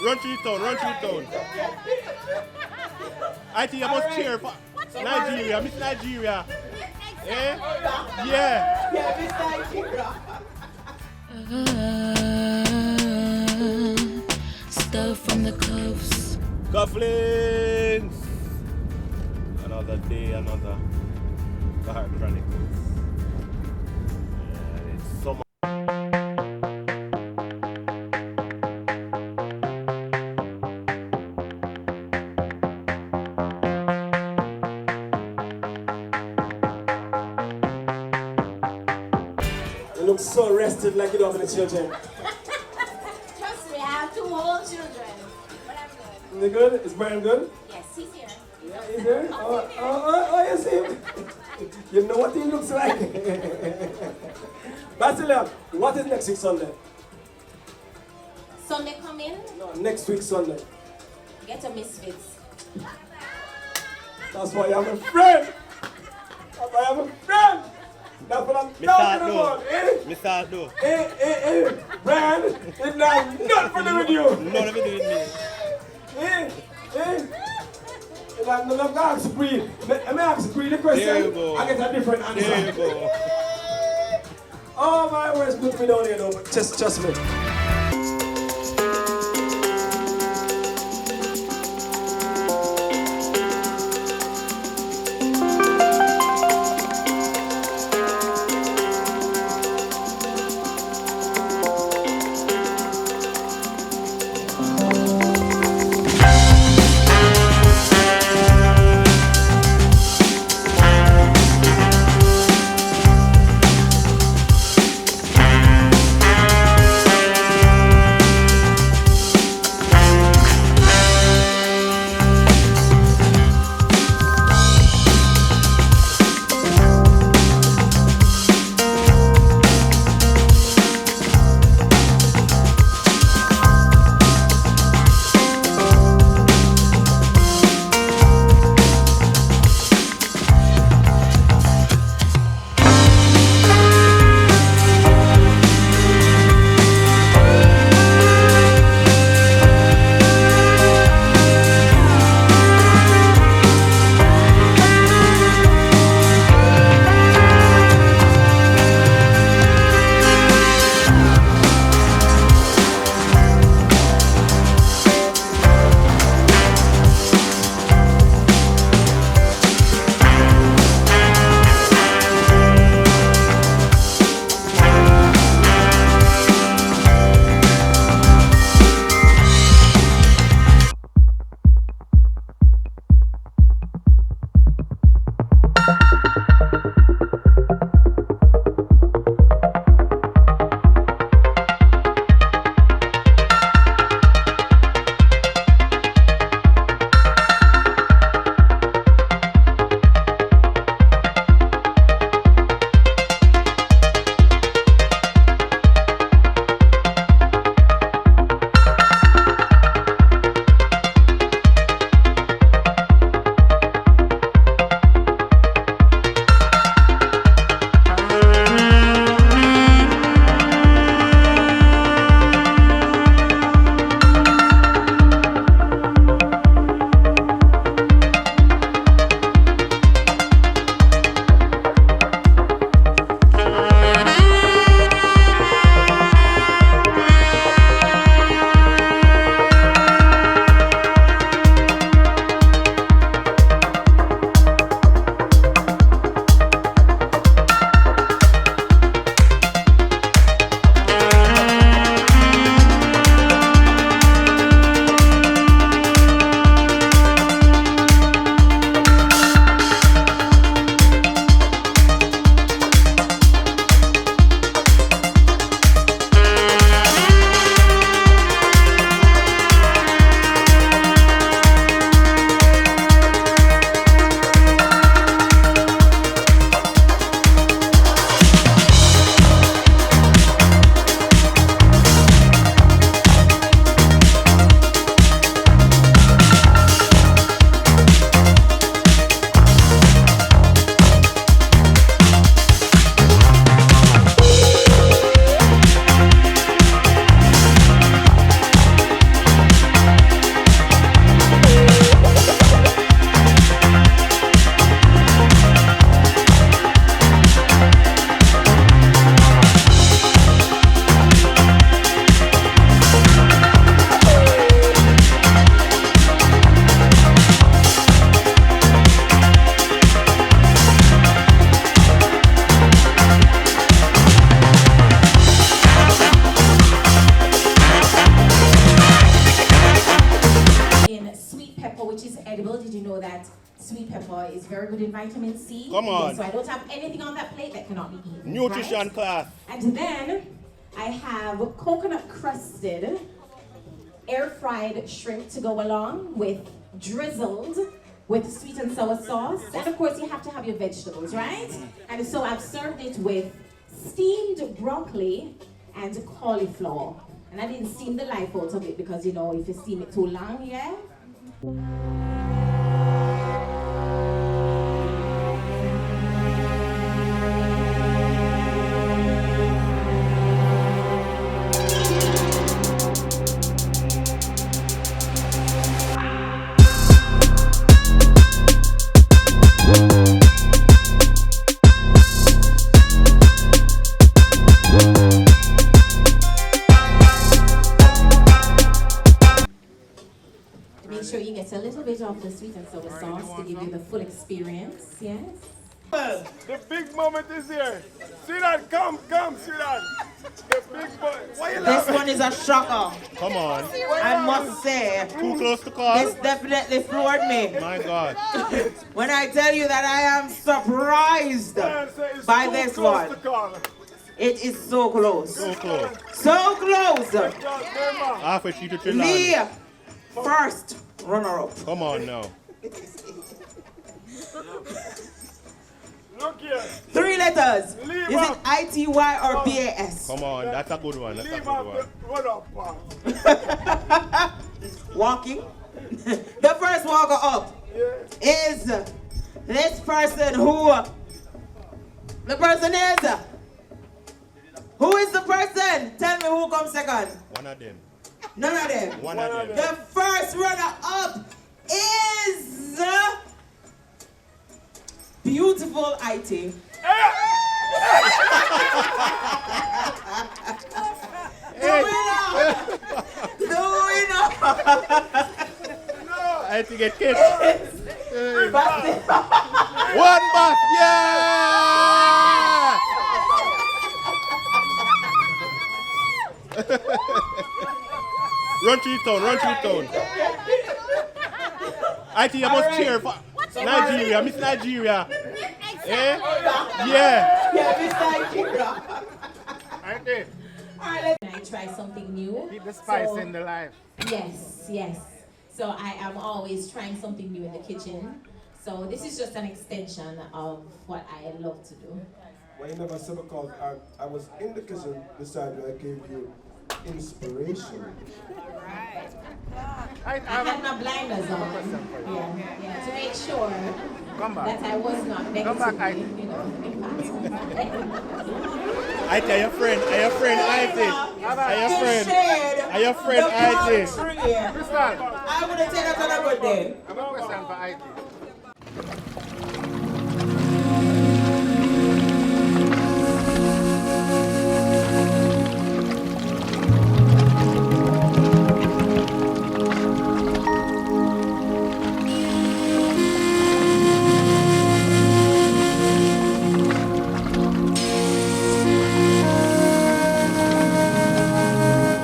Run through the town, run through the town. I think I must cheer for Nigeria, Miss Nigeria. Eh? Yeah. Yeah, Miss Nigeria. Stuff from the cuffs. Cufflinks. Another day, another Car Chronicles. And it's summer. You look so rested like you don't have any children. Trust me, I have 2 whole children. But I'm good. Is it good? Is Brian good? Yes, he's here. Yeah, he's here? Oh, you see him? You know what he looks like? Basilia, what is next week Sunday? Sunday come in, No, next week Sunday. get a misfits. That's why I'm a friend. That's why I'm a friend. That's what I'm talking about, eh? Mr. Do. Hey, Brian, it's not nothing to do with you. None of it with me. Hey. I'm not ask Bree. Let me ask Bree the question. There you go. I get a different answer. There you go. Oh my word, it's good to be down here though, but trust me. sweet pepper is very good in vitamin C. Come on. Yes, so I don't have anything on that plate that cannot be eaten. Nutrition right? class. And then I have coconut crusted, air fried shrimp to go along with drizzled with sweet and sour sauce. And of course you have to have your vegetables, right? And so I've served it with steamed broccoli and cauliflower. And I didn't steam the life out of it because, you know, if you steam it too long, yeah? Make sure you get a little bit of the sweet and sour sauce to give you the full experience, yes? The big moment is here. See that? Come, see that? The big moment. Why you This laughing? one is a shocker. Come on. I must say, Too close to call. this definitely floored me. My God. When I tell you that I am surprised Man say it's by too this close one. to call. It is so close. So close. So close. Halfway through the The Trinidad. first runner-up. Come on now. Look here. 3 letters. Leave Is it up. ITY or BAS? Come on. That's a good one. That's a Leave good out one. the run up part. Walking. The first walker up is this person who. The person is. Who is the person? Tell me who comes second. One of them. None of them. One of them. The first runner-up is beautiful Ity. The winner. I think it kids. One back. Yeah! Run to your town. Run to your town. I think I must cheer for Nigeria. Miss Nigeria. Eh? Yeah. Yeah, Miss Nigeria. I think. Alright, I try something new. Keep the spice So- in the life. Yes. So I am always trying something new in the kitchen. So this is just an extension of what I love to do. Well, you never said because I was in the kitchen, decided I gave you inspiration. I had my blinders on. Yeah, to make sure that I was not negatively, you know, impacted. I tell your friend. Are your friend Ity? Are your friend? Are your friend Ity? I would have taken that on a good day. I have a question for Ity.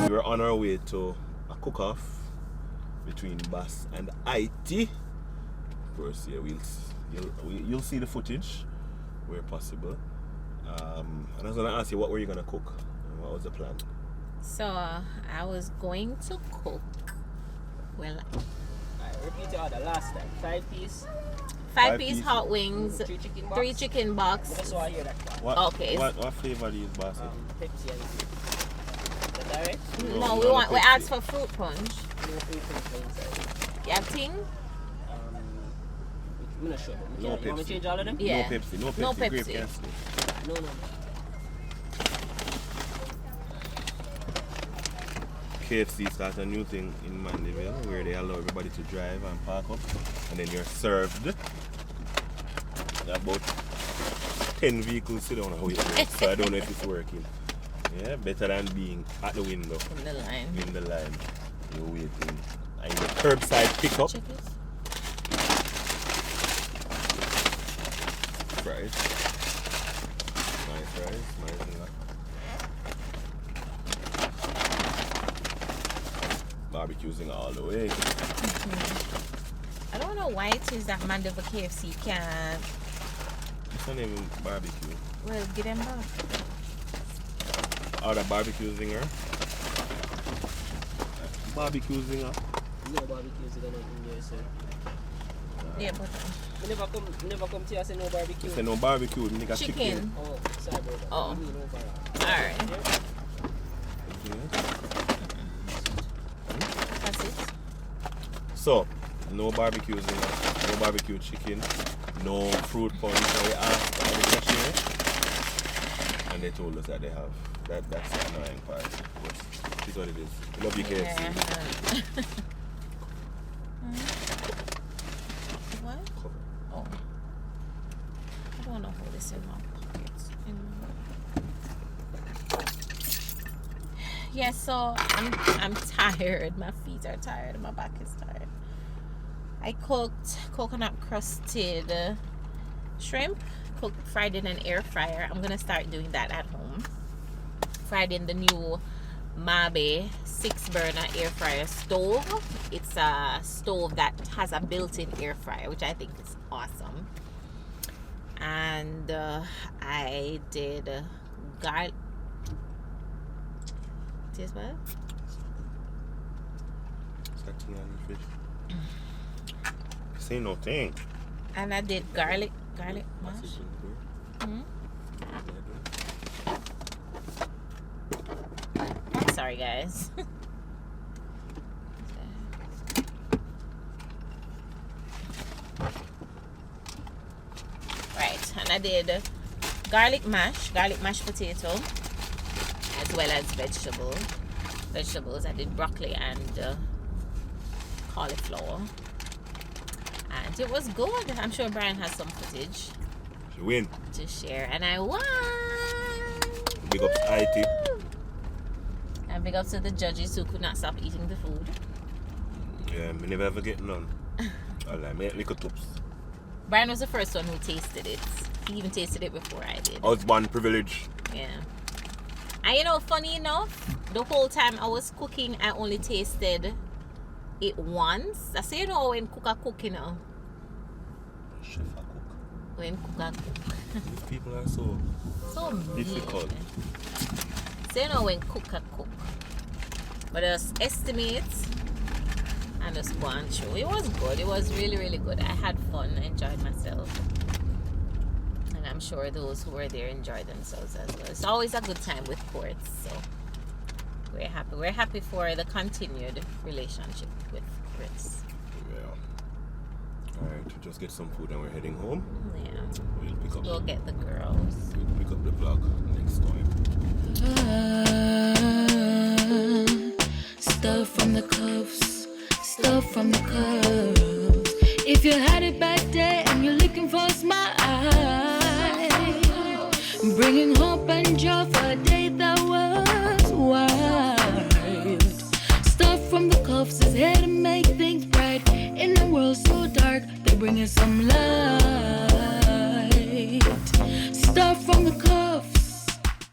We're on our way to a cook-off between Bass and Ity. Of course, yeah, you'll see the footage where possible. And I was gonna ask you, what were you gonna cook? And what was the plan? So I was going to cook. Well, I repeat your order last time. 5 piece, five piece. piece hot wings, 3 chicken box. 3 chicken box. Just so I hear that part. What, Okay. What flavor do you use, Bass? Pepsi and Coke. Is that alright? No, we no asked for fruit punch. No food for inside. Yeah, thing? I'm not sure. No You want me Pepsi. to change all of them? Yeah. No Pepsi. No Pepsi. No Grape Pepsi. can't stay. No. KFC starts a new thing in Mandeville where they allow everybody to drive and park up, and then you're served. About 10 vehicles sit down and wait. So I don't know if it's working. Yeah, better than being at the window. In the line. In the line. You're waiting. And your curbside pickup. Check this. Fries. Nice fries. Nice and that. Barbecuing all the way. I don't want know why it is that man over KFC can't. It's not even barbecue. Well, get them back. Oh, the barbecue zinger. Barbecue zinger. No barbecue is gonna in there, sir. Yeah, but We never come to you and say no barbecue. Say no barbecue, nigga chicken. chicken. Oh, sorry about that. Oh. I mean overall. Alright. Okay. That's it. So, no barbecue zinger, no barbecue chicken, no fruit punch. So we asked for the cashier, and they told us that they have. That's the annoying part. But it's what it is. We love you, KFC. Yeah. What? Cover. Oh. I don't know how this in my pockets. Yeah, so I'm tired. My feet are tired. My back is tired. I cooked coconut crusted shrimp, fried in an air fryer. I'm gonna start doing that at home. Fried in the new Mabe 6-burner air fryer stove. It's a stove that has a built-in air fryer, which I think is awesome. And I did garlic. Taste what? Start tingling on the fish. Say no thing. And I did garlic mash. Hmm? I'm sorry, guys. Right, and I did garlic mashed potato, as well as vegetables. I did broccoli and cauliflower, and it was good. I'm sure Brian has some footage You win. to share, and I won. Big up to Ity. And big up to the judges who could not stop eating the food. Yeah, me never ever get none. I like me little toops. Brian was the first one who tasted it. He even tasted it before I did. Husband privilege. Yeah. And you know, funny enough, the whole time I was cooking, I only tasted it once. I say, you know, when cook, you know. Chef a cook. When cook. These people are so So difficult. So, you know, when cook. But just estimate and just go on through. It was good. It was really, really good. I had fun. I enjoyed myself. And I'm sure those who were there enjoyed themselves as well. It's always a good time with courts. So we're happy. We're happy for the continued relationship with Chris. Yeah. Alright, just get some food and we're heading home. Yeah. We'll pick up. Go get the girls. We'll pick up the vlog next time. Stuff from the cuffs, stuff from the curves. If you had it back there and you're looking for a smile, bringing hope and joy for a day that was wild. Stuff from the cuffs is here to make things bright. In a world so dark, they're bringing some light. Stuff from the cuffs.